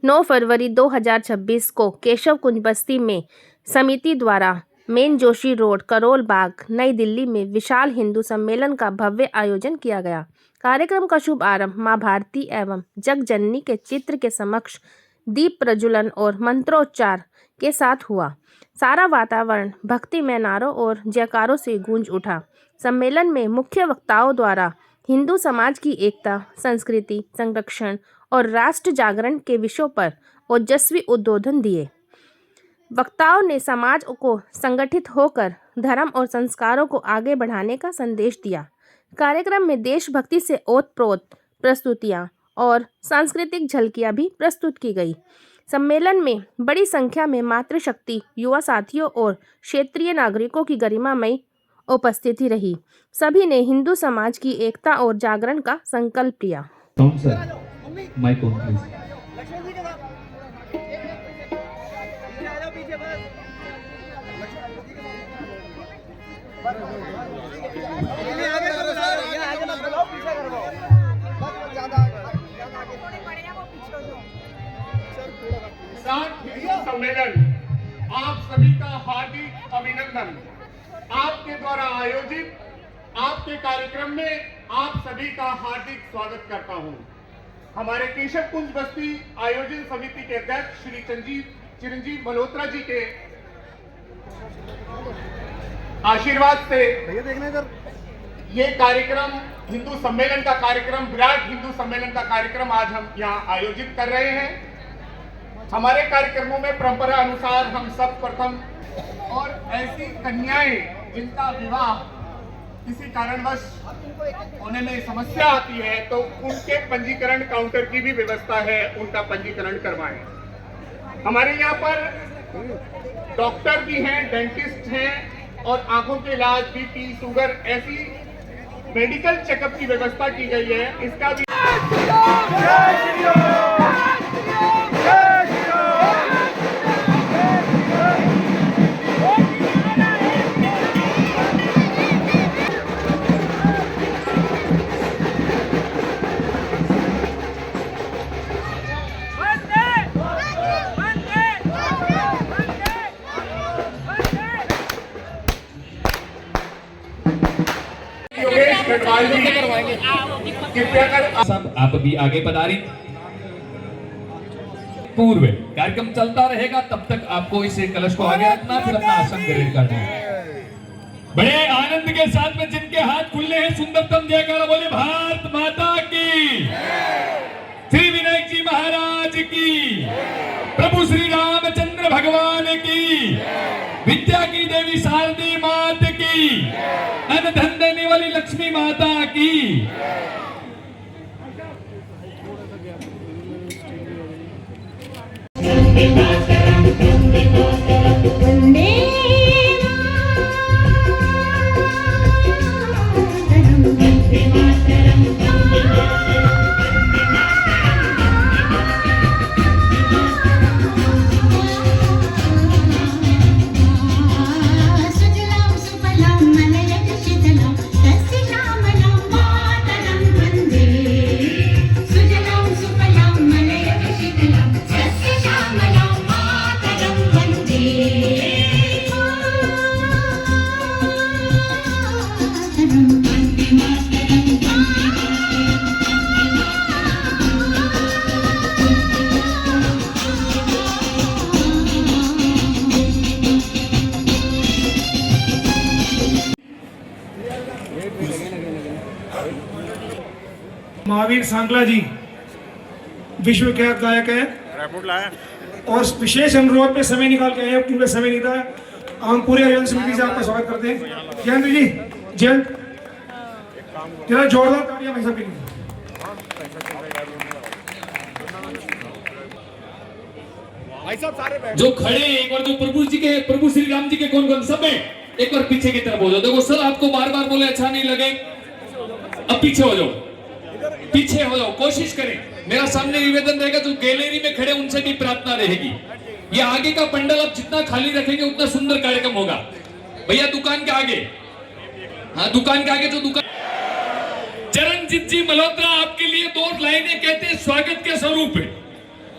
9 फरवरी 2026 को केशव कुंज बस्ती में समिति द्वारा मेन जोशी रोड, करोल बाग, नई दिल्ली में विशाल हिंदू सम्मेलन का भव्य आयोजन किया गया। कार्यक्रम का शुभ आरंभ मां भारती एवं जगजननी के चित्र के समक्ष दीप प्रज्वलन और मंत्रोच्चार के साथ हुआ। सारा वातावरण भक्तिमय नारों और जयकारों से गूंज उठा। सम्मेलन में मुख्य वक्ताओं द्वारा हिंदू समाज की एकता, संस्कृति संरक्षण और राष्ट्र जागरण के विषयों पर ओजस्वी उद्बोधन दिए। वक्ताओं ने समाज को संगठित होकर धर्म और संस्कारों को आगे बढ़ाने का संदेश दिया। कार्यक्रम में देशभक्ति से ओतप्रोत प्रस्तुतियां और सांस्कृतिक झलकियां भी प्रस्तुत की गई। सम्मेलन में बड़ी संख्या में मातृशक्ति, युवा साथियों और क्षेत्रीय नागरिकों की गरिमामयी उपस्थिति रही। सभी ने हिंदू समाज की एकता और जागरण का संकल्प लिया। सम्मेलन आप सभी का हार्दिक अभिनंदन। आपके द्वारा आयोजित आपके कार्यक्रम में आप सभी का हार्दिक स्वागत करता हूं। हमारे केशव कुंज बस्ती आयोजन समिति के अध्यक्ष श्री चिरंजीव मल्होत्रा जी के आशीर्वाद से ये कार्यक्रम हिंदू सम्मेलन का कार्यक्रम, विराट हिंदू सम्मेलन का कार्यक्रम आज हम यहाँ आयोजित कर रहे हैं। हमारे कार्यक्रमों में परंपरा अनुसार हम सब प्रथम और ऐसी कन्याएं जिनका विवाह किसी कारणवश होने में समस्या आती है तो उनके पंजीकरण काउंटर की भी व्यवस्था है, उनका पंजीकरण करवाएं। हमारे यहाँ पर डॉक्टर भी हैं, डेंटिस्ट हैं और आंखों के इलाज, बीपी, शुगर, ऐसी मेडिकल चेकअप की व्यवस्था की गई है। इसका भी सब आप भी आगे पधारें। पूर्व कार्यक्रम चलता रहेगा तब तक आपको इस कलश को आगे रखना, फिर अपना आसन ग्रहण करना है। बड़े आनंद के साथ में जिनके हाथ खुले हैं सुंदरतम जयकारा बोले भारत माता की, श्री विनायक जी महाराज की, प्रभु श्री रामचंद्र भगवान की, विद्या की देवी शारदी मात की, अन्न धन देने वाली लक्ष्मी माता की। महावीर सांगला जी विश्वविख्यात गायक है और विशेष अनुरोध पे समय निकाल के आए, क्योंकि समय नहीं था। हम पूरे आयोजन समिति से आपका स्वागत करते हैं। जयंत जी, जयंत जरा जोरदार तालियां भाई साहब के लिए। जो खड़े एक बार, जो प्रभु श्री राम जी के कौन सब है, एक बार पीछे की तरफ हो जाओ। देखो सर, आपको बार बार बोले अच्छा नहीं लगे, अब पीछे हो जाओ, पीछे हो जाओ, कोशिश करें। मेरा सामने निवेदन रहेगा, जो गैलरी में खड़े उनसे भी प्रार्थना रहेगी, ये आगे का पंडल आप जितना खाली रखेंगे उतना सुंदर कार्यक्रम होगा। भैया दुकान के आगे, हाँ दुकान के आगे, जो दुकान चरणजीत जी मल्होत्रा आपके लिए 2 लाइनें कहते हैं स्वागत के स्वरूप है।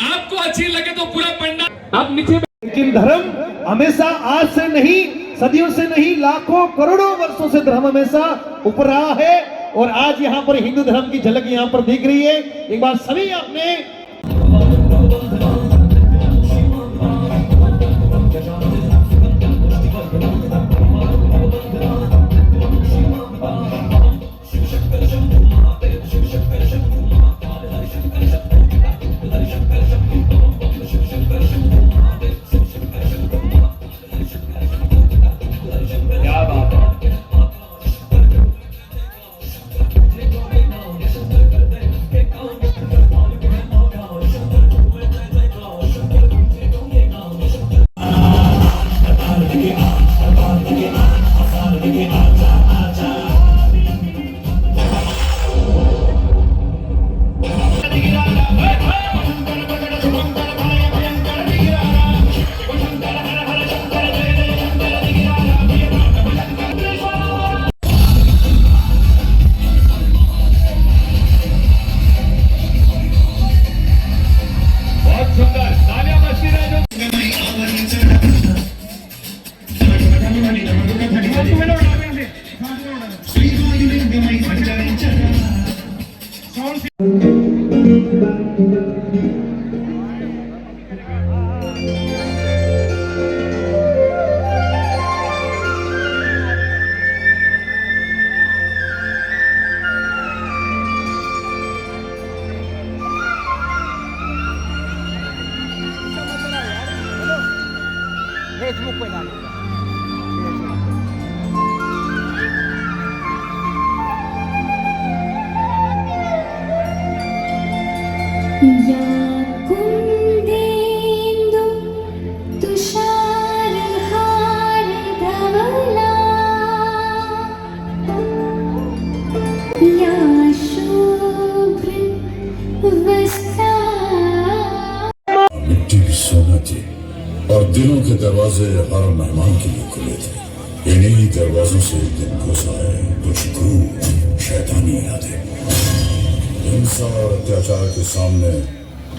आप आपको अच्छी लगे तो पूरा पंडाल आप नीचे लेकिन धर्म हमेशा आज से नहीं, सदियों से नहीं, लाखों करोड़ों वर्षों से धर्म हमेशा ऊपर रहा है। और आज यहाँ पर हिंदू धर्म की झलक यहाँ पर दिख रही है। एक बार सभी अपने या कुन्देन्दु तुषारहार धवला या शुभ्र वस्त्रा। मिट्टी की सोना थी और दिलों के दरवाजे हर मेहमान के लिए खुले थे। इन्हीं दरवाजों से एक दिन घुस आए कुछ क्रूर शैतानी यादें। हिंसा और अत्याचार के सामने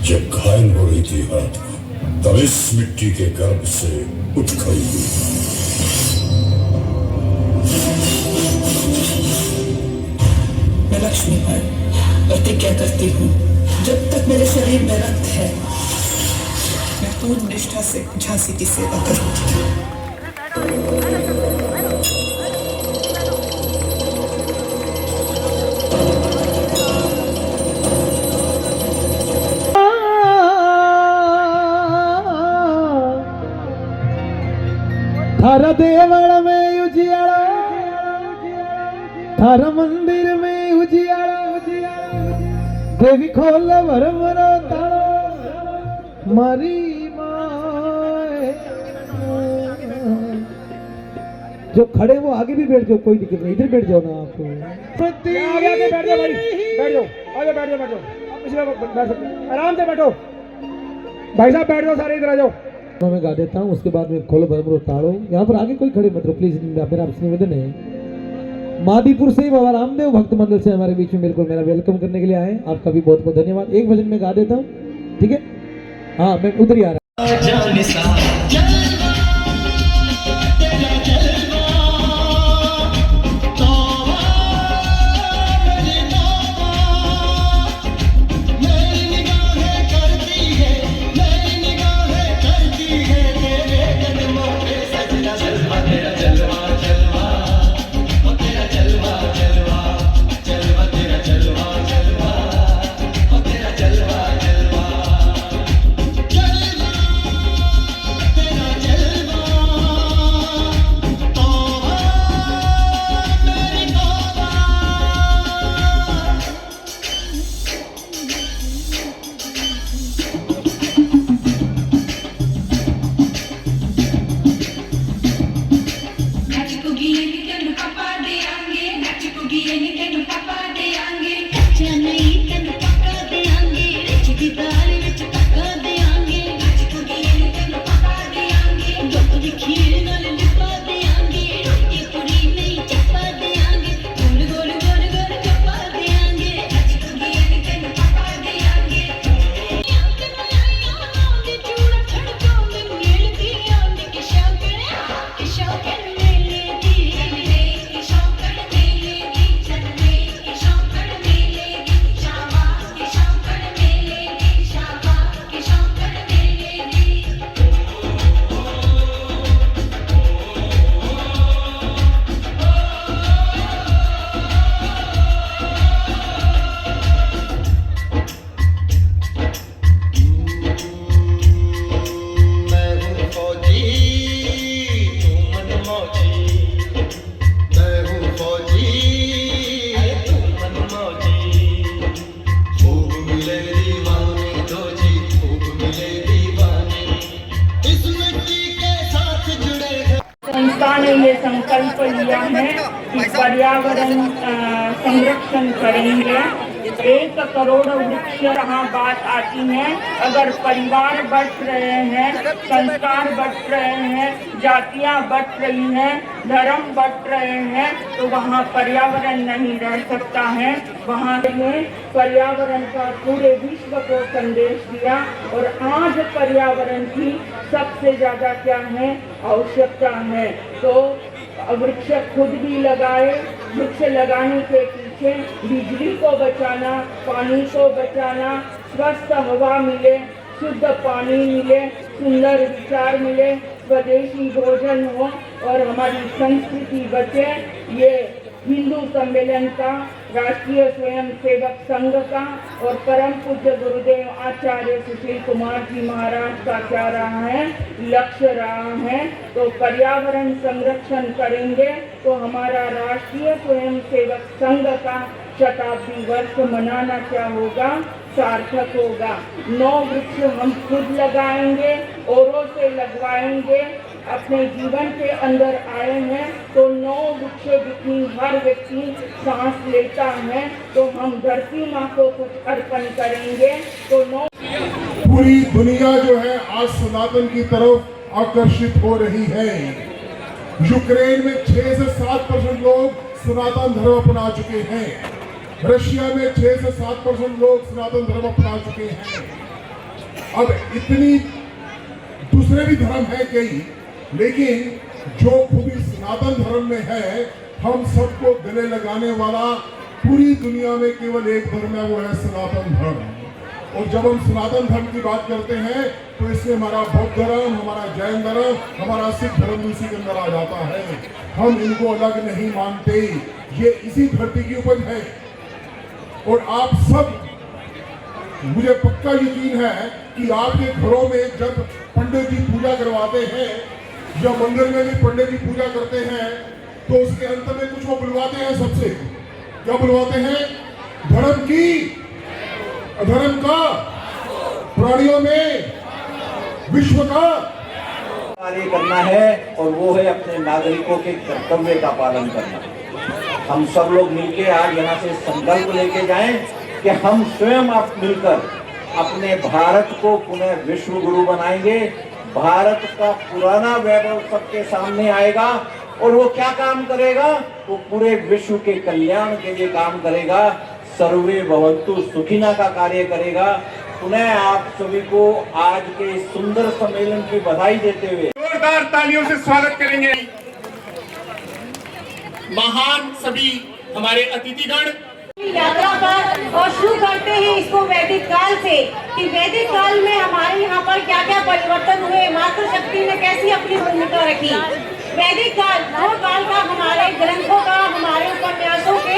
जब घायल हो रही थी आत्मा, तब इस मिट्टी के गर्भ से उठ खड़ी हुई। मैं लक्ष्मी पर प्रतिज्ञा करती हूँ, जब तक मेरे शरीर में रक्त है मैं पूर्ण निष्ठा से झांसी की सेवा करूंगी। थार देवड़ में उजियाड़ा, थार मंदिर में उजियाड़ा, देवी खोल भरमरा तारा मारी माए। जो खड़े वो आगे भी बैठ जाओ, कोई दिक्कत नहीं, इधर बैठ जाओ ना आप। आगे आगे बैठ जाओ भाई, बैठ जाओ, आगे बैठ जाओ, बैठ जाओ, आप इसमें बैठ सकते, आराम से बैठो भाई साहब, बैठ जाओ सारे, इधर आ जाओ। मैं गा देता हूँ, उसके बाद में खोलो भरमरो ताड़ो। यहाँ पर आगे कोई खड़े मत रहो प्लीज, मेरा आपसे निवेदन है। मादीपुर से बाबा रामदेव भक्त मंडल से हमारे बीच में बिल्कुल मेरा वेलकम करने के लिए आए। आपका भी बहुत बहुत धन्यवाद। एक भजन में गा देता हूँ, ठीक है? हाँ, मैं उधर ही आ रहा हूँ। लिया है कि पर्यावरण संरक्षण करेंगे। 1 करोड़ वृक्ष यहाँ बात आती है। अगर परिवार बढ़ रहे हैं, संस्कार बढ़ रहे हैं, जातियाँ बढ़ रही हैं, धर्म बढ़ रहे हैं, तो वहाँ पर्यावरण नहीं रह सकता है। वहाँ ने पर्यावरण का पूरे विश्व को संदेश दिया और आज पर्यावरण की सबसे ज्यादा क्या है, आवश्यकता है। तो वृक्ष खुद भी लगाए। वृक्ष लगाने के पीछे बिजली को बचाना, पानी को बचाना, स्वस्थ हवा मिले, शुद्ध पानी मिले, सुंदर विचार मिले, स्वदेशी भोजन हो और हमारी संस्कृति बचे। ये हिंदू सम्मेलन का, राष्ट्रीय स्वयंसेवक संघ का और परम पूज्य गुरुदेव आचार्य सुशील कुमार जी महाराज का क्या रहा है, लक्ष्य रहा है। तो पर्यावरण संरक्षण करेंगे तो हमारा राष्ट्रीय स्वयंसेवक संघ का शताब्दी वर्ष मनाना क्या होगा, सार्थक होगा। 9 वृक्ष हम खुद लगाएंगे, औरों से लगवाएंगे। अपने जीवन के अंदर आए हैं तो 9 वृक्ष जितनी हर व्यक्ति सांस लेता है तो हम धरती माँ को कुछ अर्पण करेंगे। तो 9 पूरी दुनिया जो है आज सनातन की तरफ आकर्षित हो रही है। यूक्रेन में 6 से 7% लोग सनातन धर्म अपना चुके हैं। रशिया में 6 से 7% लोग सनातन धर्म अपना चुके हैं। अब इतनी दूसरे भी धर्म है कई, लेकिन जो खूबी सनातन धर्म में है, हम सबको गले लगाने वाला पूरी दुनिया में केवल एक धर्म है, वो है सनातन धर्म। और जब हम सनातन धर्म की बात करते हैं तो इसमें हमारा बौद्ध धर्म, हमारा जैन धर्म, हमारा सिख धर्म भी इसी के अंदर आ जाता है। हम इनको अलग नहीं मानते, ये इसी धरती की उपज है। और आप सब, मुझे पक्का यकीन है कि आपके घरों में जब पंडित जी पूजा करवाते हैं या मंदिर में भी पंडित जी पूजा करते हैं तो उसके अंत में कुछ वो बुलवाते हैं सबसे। क्या बुलवाते हैं? धर्म की, अधर्म का, प्राणियों में, विश्व का कार्य करना है और वो है अपने नागरिकों के कर्तव्य का पालन करना। हम सब लोग मिलकर आज यहाँ से संकल्प लेके जाएं कि हम स्वयं आप मिलकर अपने भारत को पुनः विश्व गुरु बनाएंगे। भारत का पुराना वैभव सबके सामने आएगा और वो क्या काम करेगा? वो पूरे विश्व के कल्याण के लिए काम करेगा। सर्वे भवन्तु सुखिना का कार्य करेगा। पुनः आप सभी को आज के इस सुंदर सम्मेलन की बधाई देते हुए जोरदार तालियों से स्वागत करेंगे महान सभी हमारे अतिथिगण। यात्रा पर और शुरू करते हैं इसको वैदिक काल से कि वैदिक काल में हमारे यहाँ पर क्या क्या परिवर्तन हुए, मातृशक्ति ने कैसी अपनी भूमिका रखी। वैदिक काल वो काल का हमारे ग्रंथों का, हमारे उपन्यासों के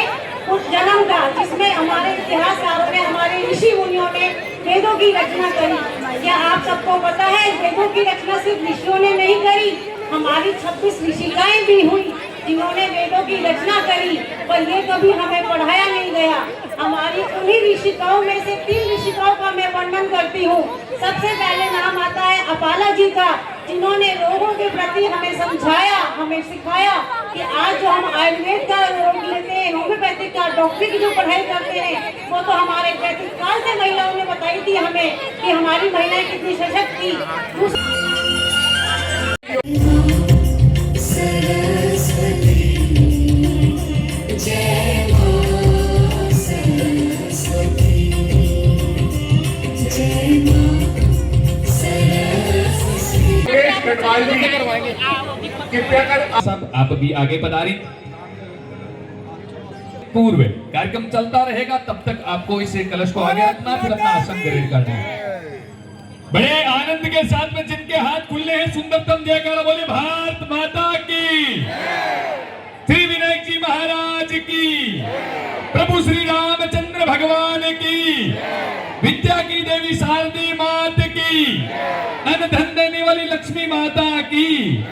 उस जन्म का, जिसमें हमारे इतिहासकारों ने, हमारे ऋषि मुनियों ने वेदों की रचना करी। क्या आप सबको पता है वेदों की रचना सिर्फ ऋषियों ने नहीं करी, हमारी 26 ऋषिकाएं भी हुई जिन्होंने वेदों की रचना करी, पर ये कभी हमें पढ़ाया नहीं गया। हमारी उन्हीं ऋषिकाओं में से 3 ऋषिकाओं का मैं वर्णन करती हूँ। सबसे पहले नाम आता है अपाला जी का, जिन्होंने रोगों के प्रति हमें समझाया, हमें सिखाया कि आज जो हम आयुर्वेद का रोग लेते हैं, होम्योपैथिक का, डॉक्टरी की जो पढ़ाई करते हैं, वो तो हमारे वैदिक काल से महिलाओं ने बताई थी हमें कि हमारी महिलाएं कितनी सशक्त थी। सब आप भी आगे पधारी। पूर्व कार्यक्रम चलता रहेगा, तब तक आपको इसे कलश को आगे रखना, फिर अपना आसन ग्रहण करना है। बड़े आनंद के साथ में जिनके हाथ खुले हैं, सुंदरतम जयकारा बोले भारत माता की, श्री विनायक जी महाराज की, प्रभु श्री रामचंद्र भगवान की, विद्या की देवी शारदी मात की, धन धन देने वाली लक्ष्मी माता की।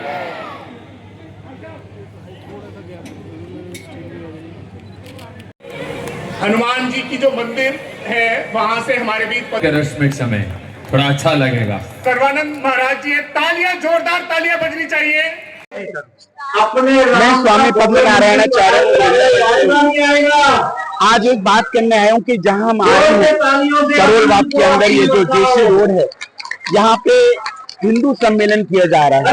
हनुमान जी की जो मंदिर है वहां से हमारे बीच रश्मिक समय बड़ा अच्छा लगेगा। सर्वानंद महाराज जी, तालियां, जोरदार तालियां बजनी चाहिए। मैं स्वामी पद्म नारायणाचार्य आज एक बात करने आया हूँ कि जहाँ हम आए हैं करोल बाग के अंदर ये जो जेसी रोड है, यहाँ पे हिंदू सम्मेलन किया जा रहा है।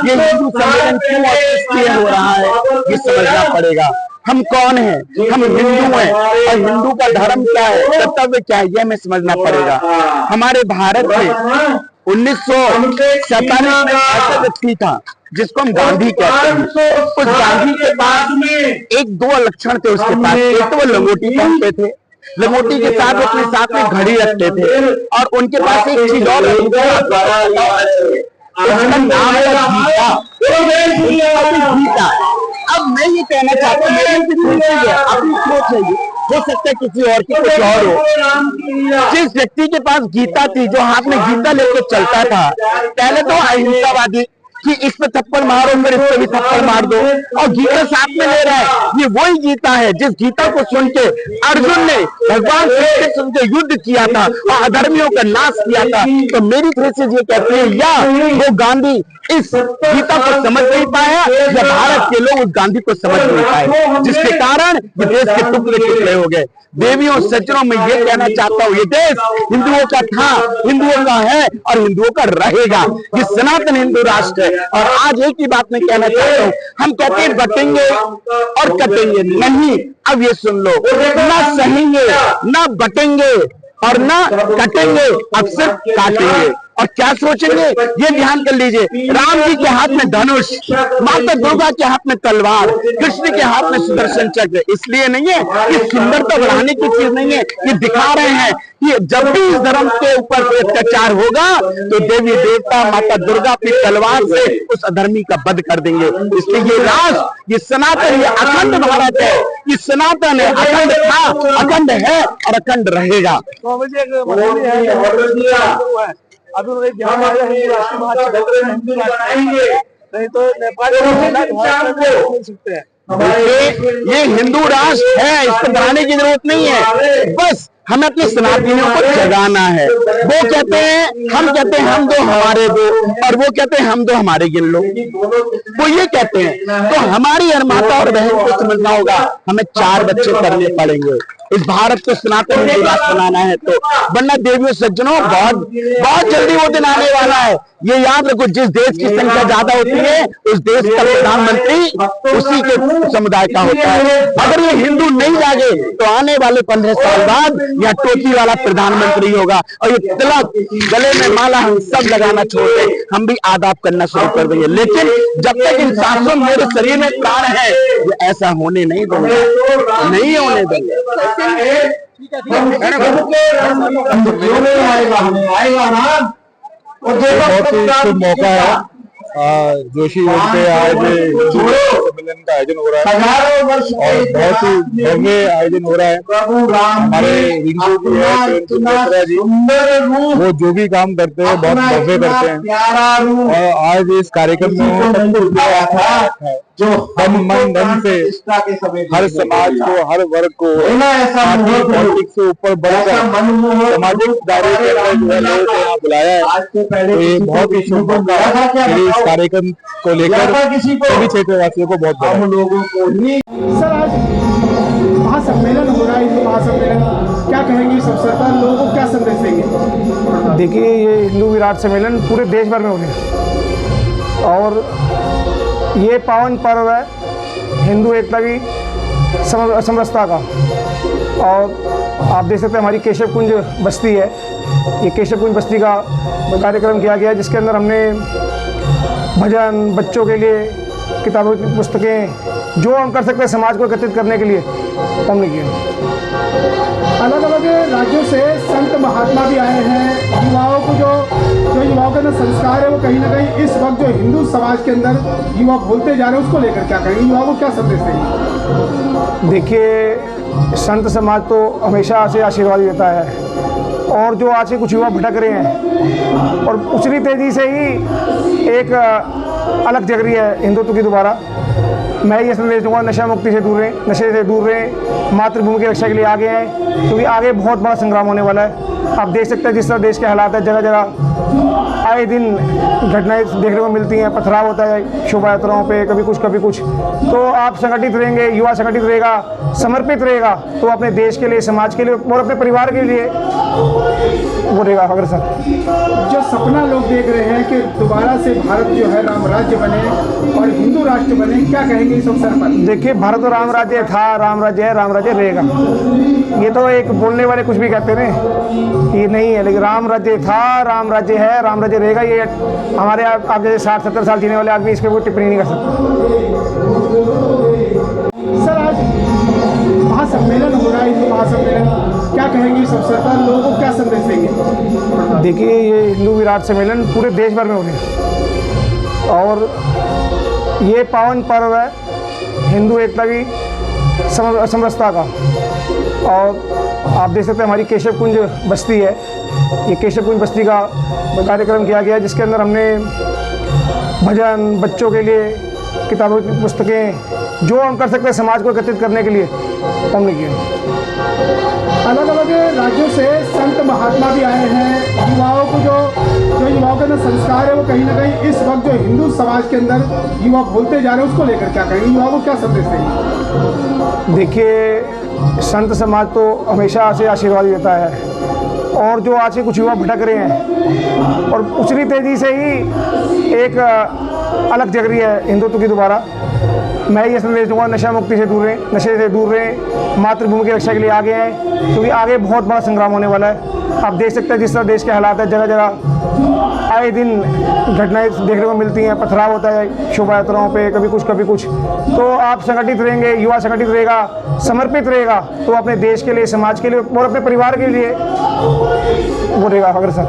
ये हिंदू सम्मेलन क्यों और किस लिए हो रहा है ये समझना पड़ेगा। हम कौन हैं? हम हिंदू हैं और हिंदू का धर्म क्या है, कर्तव्य क्या है, ये हमें समझना पड़ेगा। हमारे भारत में 1947 में ऐसा व्यक्ति था जिसको हम गांधी कहते हैं। उस गांधी के पास एक दो लक्षण थे उसके पास। एक तो वो लंगोटी पहनते थे, लंगोटी के साथ अपने साथ में घड़ी रखते थे, और उनके पास एक चीज और उसका नाम है गीता। अब मैं ये कहना चाहता हूँ, मेरी भी सोच है, अपनी सोच है, ये हो सकता है किसी और की कुछ और हो। जिस व्यक्ति के पास गीता थी, जो हाथ में गीता लेकर चलता था, पहले तो अहिंसावादी कि इस पे थप्पड़ मारो फिर इस पे भी थप्पड़ मार दो, और गीता साथ में ले रहा है। ये वही गीता है जिस गीता को सुन के अर्जुन ने भगवान श्री कृष्ण से युद्ध किया था और अधर्मियों का नाश किया था। तो मेरी थ्रेसिस ये कहते हैं, या वो गांधी इस गीता को समझ नहीं पाया, या भारत के लोग उस गांधी को समझ नहीं पाए, जिसके कारण ये देश के टुकड़े टुकड़े हो गए। देवियों सज्जनों में ये कहना चाहता हूँ, ये देश हिंदुओं का था, हिंदुओं का है और हिंदुओं का रहेगा। ये सनातन हिंदू राष्ट्र है। और आज एक ही बात मैं कहना चाहता हूँ, हम कहते हैं बटेंगे और कटेंगे, नहीं। अब ये सुन लो, ना सहेंगे ना बटेंगे और ना कटेंगे, अब सिर्फ काटेंगे। और क्या सोचेंगे ये ध्यान कर लीजिए। राम जी के हाथ में धनुष, माता दुर्गा के हाथ में तलवार, कृष्ण के हाथ में सुदर्शन चक्र। इसलिए नहीं है कि सुंदरता बढ़ाने की चीज नहीं है, ये दिखा रहे हैं कि जब भी इस धर्म के ऊपर अत्याचार होगा तो देवी देवता माता दुर्गा अपनी तलवार से उस अधर्मी का वध कर देंगे। इसलिए ये राष्ट्र, ये सनातन, ये अखंड भारत है, ये सनातन है, अखंड था, अखंड है और अखंड रहेगा। अभी उन्होंने ध्यान नहीं तो नेपाल ये हिंदू राष्ट्र है, इसको बढ़ाने की जरूरत नहीं है। बस हमें अपने सनातनियों को जगाना है। वो कहते हैं, हम कहते हैं हम दो हमारे दो, और वो कहते हैं हम दो हमारे गिन लो। वो ये कहते हैं, तो हमारी हर माता और बहन को समझना होगा, हमें 4 बच्चे करने पड़ेंगे इस भारत को सनातन हिंदू राष्ट्र बनाना है। तो वरना देवियों सज्जनों, बहुत जल्दी वो दिन आने वाला है। ये याद रखो, जिस देश की संख्या ज्यादा होती है उस देश का प्रधानमंत्री उसी के समुदाय का होता है। अगर ये हिंदू नहीं जागे तो आने वाले 15 साल बाद यह टोपी वाला प्रधानमंत्री होगा, और ये तिलक, गले में माला हम सब लगाना छोड़ दें, हम भी आदाब करना शुरू कर देंगे। लेकिन जब तक इन सांसों मेरे शरीर में प्राण है, ये ऐसा होने नहीं देंगे, नहीं होने देंगे। बहुत ही शुभ मौका है, जोशी रोड पे आज सम्मेलन का आयोजन हो रहा है और बहुत ही भव्य आयोजन हो रहा है। हमारे रिंकू जी वो जो भी काम करते हैं बहुत भव्य करते हैं, और आज इस कार्यक्रम में जो हम मन धन से हर समाज को, हर वर्ग को, पॉलिटिक्स से ऊपर बढ़कर सामाजिक दायरे के अंदर जो है लोगों को यहाँ बुलाया है। तो ये बहुत ही शुभ मौका है। इस कार्यक्रम को लेकर सभी क्षेत्रवासियों को बहुत बहुत लोगों को। सर, आज महासम्मेलन हो रहा है, हिंदू महासम्मेलन, क्या कहेंगे इस अवसर पर, लोगों को क्या संदेश देंगे? देखिए, ये हिंदू विराट सम्मेलन पूरे देश भर में हो रहा है और ये पावन पर्व है हिंदू एकता की, समरसता का। और आप देख सकते हैं हमारी केशव कुंज बस्ती है, ये केशव कुंज बस्ती का कार्यक्रम किया गया है, जिसके अंदर हमने भजन, बच्चों के लिए किताबों की पुस्तकें, जो हम कर सकते हैं समाज को एकत्रित करने के लिए, हमने किया। अलग अलग राज्यों से संत महात्मा भी आए हैं। युवाओं को जो युवाओं के अंदर संस्कार है वो कहीं ना कहीं इस वक्त जो हिंदू समाज के अंदर युवा भूलते जा रहे हैं, उसको लेकर क्या कहेंगे, युवाओं को क्या संदेश देंगे? देखिए, संत समाज तो हमेशा से आशीर्वाद देता है, और जो आज के कुछ युवा भटक रहे हैं और उतनी तेज़ी से ही एक अलग जग रही है हिंदुत्व की दोबारा, मैं ये संदेश दूंगा, नशा मुक्ति से दूर रहें, नशे से दूर रहें, मातृभूमि की रक्षा के लिए आगे हैं, क्योंकि आगे बहुत बड़ा संग्राम होने वाला है। आप देख सकते हैं जिस तरह देश के हालात है, जगह जगह आए दिन घटनाएं देखने को मिलती हैं, पथराव होता है शोभा यात्राओं पे, कभी कुछ। तो आप संगठित रहेंगे, युवा संगठित रहेगा, समर्पित रहेगा, तो अपने देश के लिए, समाज के लिए और अपने परिवार के लिए वो रहेगा अग्रसर। जो सपना लोग देख रहे हैं कि दोबारा से भारत जो है राम राज्य बने और हिंदू राष्ट्र बने, क्या कहेंगे इस अवसर पर? देखिए, भारत तो राम राज्य था, राम राज्य है, राम राज्य रहेगा। ये तो एक बोलने वाले कुछ भी कहते हैं, ये नहीं है, लेकिन राम राज्य था, राम राज्य है, राम राज्य रहेगा। ये हमारे आप जैसे 60-70 साल जीने वाले आदमी इस पर कोई टिप्पणी नहीं कर सकते। सर, आज महासम्मेलन हो रहा है, हिंदू महासम्मेलन, क्या कहेंगे इस अवसर पर? लोगों को क्या संदेश देंगे? देखिए, ये हिंदू विराट सम्मेलन पूरे देश भर में हो रहे हैं और ये पावन पर्व है हिंदू एकता की, समरसता का। और आप देख सकते हैं हमारी केशव कुंज बस्ती है, ये केशव कुंज बस्ती का कार्यक्रम किया गया, जिसके अंदर हमने भजन, बच्चों के लिए किताबों की पुस्तकें, जो हम कर सकते हैं समाज को एकत्रित करने के लिए हमने किया। अलग अलग राज्यों से संत महात्मा भी आए हैं। युवाओं को जो युवाओं के अंदर संस्कार है, वो कहीं ना कहीं इस वक्त जो हिंदू समाज के अंदर युवा भूलते जा रहे हैं, उसको लेकर क्या कहेंगे? युवाओं को क्या संदेश देंगे? देखिए, संत समाज तो हमेशा से आशीर्वाद देता है, और जो आज के कुछ युवा भटक रहे हैं और उतनी तेज़ी से ही एक अलग जग रही है हिंदुत्व की दोबारा, मैं ये संदेश दूंगा, नशा मुक्ति से दूर रहें, नशे से दूर रहें, मातृभूमि की रक्षा के लिए आगे आएँ, क्योंकि आगे बहुत बड़ा संग्राम होने वाला है। आप देख सकते हैं जिस तरह देश के हालात है, जगह जगह आए दिन घटनाएं देखने को मिलती हैं, पथराव होता है शोभा यात्राओं पे, कभी कुछ। तो आप संगठित रहेंगे, युवा संगठित रहेगा, समर्पित रहेगा, तो अपने देश के लिए, समाज के लिए और अपने परिवार के लिए वो रहेगा अग्रसर।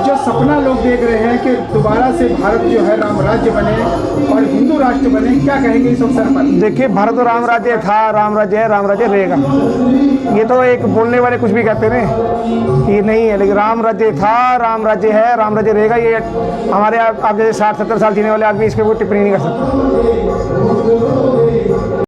जो सपना लोग देख रहे हैं कि दोबारा से भारत जो है राम राज्य बने और हिंदू राष्ट्र बने, क्या कहेंगे इस अवसर पर? देखिए, भारत तो राम राज्य था, राम राज्य है, राम राज्य रहेगा। ये तो एक बोलने वाले कुछ भी कहते हैं, ये नहीं है, लेकिन राम राज्य था, राम राज्य है, राम राज्य रहेगा। ये हमारे आप जैसे 60-70 साल जीने वाले आदमी इस पर कोई टिप्पणी नहीं कर सकते।